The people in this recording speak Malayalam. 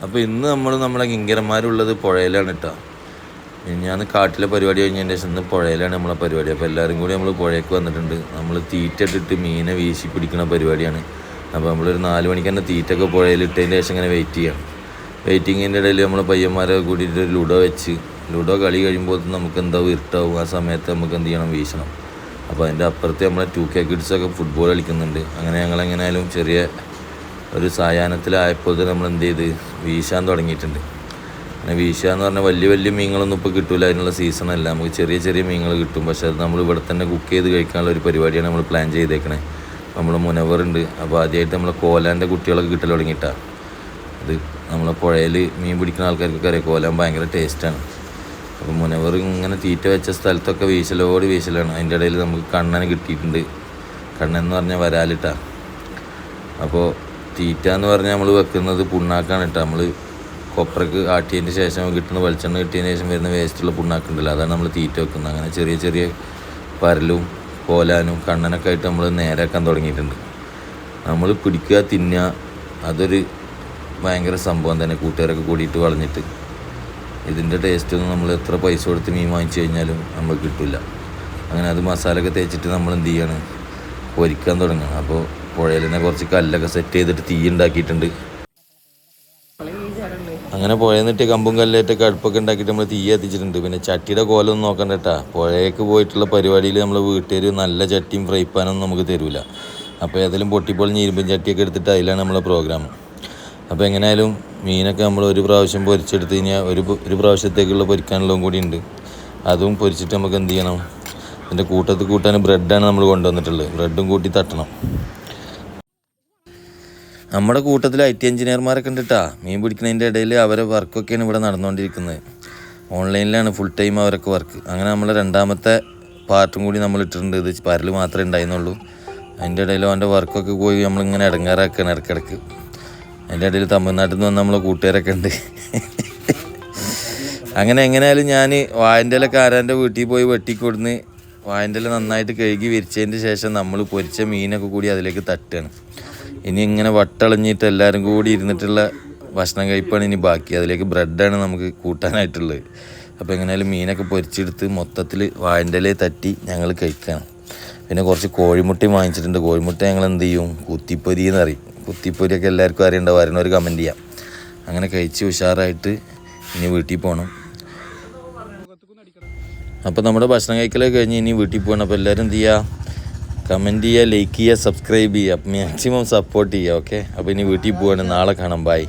അപ്പോൾ ഇന്ന് നമ്മളെ കിങ്കരന്മാരുള്ളത് പുഴയിലാണ് കേട്ടോ. ഞാൻ കാട്ടിലെ പരിപാടി കഴിഞ്ഞതിന് ശേഷം ഇന്ന് പുഴയിലാണ് നമ്മളെ പരിപാടി. അപ്പോൾ എല്ലാവരും കൂടി നമ്മൾ പുഴയ്ക്ക് വന്നിട്ടുണ്ട്. നമ്മൾ തീറ്റ ഇട്ടിട്ട് മീനെ വീശി പിടിക്കുന്ന പരിപാടിയാണ്. അപ്പോൾ നമ്മളൊരു 4 മണിക്ക് തന്നെ തീറ്റൊക്കെ പുഴയിൽ ഇട്ടതിന് ശേഷം ഇങ്ങനെ വെയിറ്റ് ചെയ്യണം. വെയിറ്റിങ്ങിൻ്റെ ഇടയിൽ നമ്മൾ പയ്യന്മാരെ കൂടിയിട്ട് ലുഡോ കളി കഴിയുമ്പോൾ നമുക്ക് എന്താ ഇരുട്ടാവും. ആ സമയത്ത് നമുക്ക് എന്ത് ചെയ്യണം, വീശണം. അപ്പോൾ അതിൻ്റെ അപ്പുറത്ത് നമ്മളെ 2K കിഡ്സൊക്കെ ഫുട്ബോൾ കളിക്കുന്നുണ്ട്. അങ്ങനെ ഞങ്ങളെങ്ങനെയായാലും ചെറിയ ഒരു സായാഹ്നത്തിലായപ്പോൾ നമ്മൾ എന്ത് ചെയ്ത് വീശാൻ തുടങ്ങിയിട്ടുണ്ട്. അങ്ങനെ വീശുക എന്ന് പറഞ്ഞാൽ വലിയ മീനുകളൊന്നും ഇപ്പോൾ കിട്ടില്ല, അതിനുള്ള സീസണല്ല. നമുക്ക് ചെറിയ മീനുകൾ കിട്ടും. പക്ഷേ അത് നമ്മൾ ഇവിടെ തന്നെ കുക്ക് ചെയ്ത് കഴിക്കാനുള്ള ഒരു പരിപാടിയാണ് നമ്മൾ പ്ലാൻ ചെയ്തേക്കണേ. നമ്മൾ മുനവറുണ്ട്. അപ്പോൾ ആദ്യമായിട്ട് നമ്മളെ കോലാൻ്റെ കുട്ടികളൊക്കെ കിട്ടൽ തുടങ്ങിയിട്ടാണ്. അത് നമ്മളെ പുഴയിൽ മീൻ പിടിക്കുന്ന ആൾക്കാർക്കൊക്കെ അറിയാം, കോലാൻ ഭയങ്കര ടേസ്റ്റാണ്. അപ്പോൾ മുനവർ ഇങ്ങനെ തീറ്റ വെച്ച സ്ഥലത്തൊക്കെ വീശലാണ്. അതിൻ്റെ ഇടയിൽ നമുക്ക് കണ്ണന് കിട്ടിയിട്ടുണ്ട്. കണ്ണെന്ന് പറഞ്ഞാൽ വരാലിട്ടാണ്. അപ്പോൾ തീറ്റ എന്ന് പറഞ്ഞാൽ നമ്മൾ വെക്കുന്നത് പുണ്ണാക്കാണ് കേട്ടോ. നമ്മൾ കൊപ്രക്ക് ആട്ടിയതിന് ശേഷം കിട്ടുന്ന വെളിച്ചെണ്ണ കിട്ടിയതിന് ശേഷം വരുന്ന വേസ്റ്റുള്ള പുണ്ണാക്കുണ്ടല്ലോ, അതാണ് നമ്മൾ തീറ്റ വെക്കുന്നത്. അങ്ങനെ ചെറിയ പരലും കോലാനും കണ്ണനൊക്കെ ആയിട്ട് നമ്മൾ നേരാക്കാൻ തുടങ്ങിയിട്ടുണ്ട്. നമ്മൾ പിടിക്കുക, തിന്നുക, അതൊരു ഭയങ്കര സംഭവം തന്നെ. കൂട്ടുകാരൊക്കെ കൂടിയിട്ട് വളഞ്ഞിട്ട് ഇതിൻ്റെ ടേസ്റ്റൊന്നും നമ്മൾ എത്ര പൈസ കൊടുത്ത് മീൻ വാങ്ങിച്ചു കഴിഞ്ഞാലും നമുക്ക് കിട്ടില്ല. അങ്ങനെ അത് മസാലയൊക്കെ തേച്ചിട്ട് നമ്മൾ എന്ത് ചെയ്യാണ്, പൊരിക്കാൻ തുടങ്ങുക. അപ്പോൾ പുഴയിൽ തന്നെ കുറച്ച് കല്ലൊക്കെ സെറ്റ് ചെയ്തിട്ട് തീ ഉണ്ടാക്കിയിട്ടുണ്ട്. അങ്ങനെ പുഴന്നിട്ട് കമ്പും കല്ലേറ്റൊക്കെ അടുപ്പൊക്കെ ഉണ്ടാക്കിയിട്ട് നമ്മൾ തീ എത്തിച്ചിട്ടുണ്ട്. പിന്നെ ചട്ടിയുടെ കോലൊന്നും നോക്കണ്ട കേട്ടാ. പുഴയൊക്കെ പോയിട്ടുള്ള പരിപാടിയിൽ നമ്മൾ വീട്ടുകാർ നല്ല ചട്ടിയും ഫ്രൈ പാനൊന്നും നമുക്ക് തരില്ല. അപ്പോൾ ഏതെങ്കിലും പൊട്ടിപ്പൊളിഞ്ഞ് ഇരുമ്പും ചട്ടിയൊക്കെ എടുത്തിട്ട് അതിലാണ് നമ്മളെ പ്രോഗ്രാം. അപ്പോൾ എങ്ങനെയായാലും മീനൊക്കെ നമ്മൾ ഒരു പ്രാവശ്യം പൊരിച്ചെടുത്ത് കഴിഞ്ഞാൽ ഒരു പ്രാവശ്യത്തേക്കുള്ള പൊരിക്കാനുള്ളതും കൂടി ഉണ്ട്. അതും പൊരിച്ചിട്ട് നമുക്ക് എന്ത് ചെയ്യണം, ഇതിൻ്റെ കൂട്ടാൻ ബ്രെഡാണ് നമ്മൾ കൊണ്ടുവന്നിട്ടുള്ളത്. ബ്രെഡും കൂട്ടി തട്ടണം. നമ്മുടെ കൂട്ടത്തിൽ IT എഞ്ചിനീയർമാരൊക്കെ ഉണ്ട് കേട്ടോ. മീൻ പിടിക്കുന്നതിൻ്റെ ഇടയിൽ അവരെ വർക്കൊക്കെയാണ് ഇവിടെ നടന്നുകൊണ്ടിരിക്കുന്നത്. ഓൺലൈനിലാണ് ഫുൾ ടൈം അവരൊക്കെ വർക്ക്. അങ്ങനെ നമ്മളെ 2ാമത്തെ പാർട്ടും കൂടി നമ്മൾ ഇട്ടിട്ടുണ്ട്. ഇത് പരൽ മാത്രമേ ഉണ്ടായിരുന്നുള്ളൂ. അതിൻ്റെ ഇടയിൽ അവൻ്റെ വർക്കൊക്കെ പോയി നമ്മളിങ്ങനെ ഇടങ്ങാറാക്കുകയാണ് ഇടയ്ക്കിടയ്ക്ക്. അതിൻ്റെ ഇടയിൽ തമിഴ്നാട്ടിൽ നിന്ന് വന്ന് നമ്മളെ കൂട്ടുകാരൊക്കെ ഉണ്ട്. അങ്ങനെ എങ്ങനെയായാലും ഞാൻ വാഴൻ്റെ ഇലയൊക്കെ ആരാൻ്റെ വീട്ടിൽ പോയി വെട്ടിക്കൊടുന്ന് വാഴൻ്റെ ഇല നന്നായിട്ട് കഴുകി വിരിച്ചതിൻ്റെ ശേഷം നമ്മൾ പൊരിച്ച മീനൊക്കെ കൂടി അതിലേക്ക് തട്ടുകയാണ്. ഇനി ഇങ്ങനെ വട്ടളഞ്ഞിട്ട് എല്ലാവരും കൂടി ഇരുന്നിട്ടുള്ള ഭക്ഷണം കഴിപ്പാണ് ഇനി ബാക്കി. അതിലേക്ക് ബ്രെഡാണ് നമുക്ക് കൂട്ടാനായിട്ടുള്ളത്. അപ്പോൾ എങ്ങനെയായാലും മീനൊക്കെ പൊരിച്ചെടുത്ത് മൊത്തത്തിൽ വാഴൻ്റെ ഇലയിൽ തട്ടി ഞങ്ങൾ കഴിക്കണം. പിന്നെ കുറച്ച് കോഴിമുട്ടയും വാങ്ങിച്ചിട്ടുണ്ട്. കോഴിമുട്ട ഞങ്ങൾ എന്ത് ചെയ്യും, കുത്തിപ്പൊരി എന്ന് പറയും. കുത്തിപ്പൊരിയൊക്കെ എല്ലാവർക്കും അറിയണ്ടാവും, അറിയണവർ കമൻറ്റ് ചെയ്യാം. അങ്ങനെ കഴിച്ച് ഉഷാറായിട്ട് ഇനി വീട്ടിൽ പോകണം. അപ്പോൾ നമ്മുടെ ഭക്ഷണം കഴിക്കലൊക്കെ കഴിഞ്ഞ് ഇനി വീട്ടിൽ പോകണം. അപ്പോൾ എല്ലാവരും എന്ത് ചെയ്യുക, കമൻറ്റ് ചെയ്യുക, ലൈക്ക് ചെയ്യുക, സബ്സ്ക്രൈബ് ചെയ്യുക, മാക്സിമം സപ്പോർട്ട് ചെയ്യുക. ഓക്കെ, അപ്പോൾ ഇനി വീട്ടിൽ പോവാണ്. നാളെ കാണാം. ബൈ.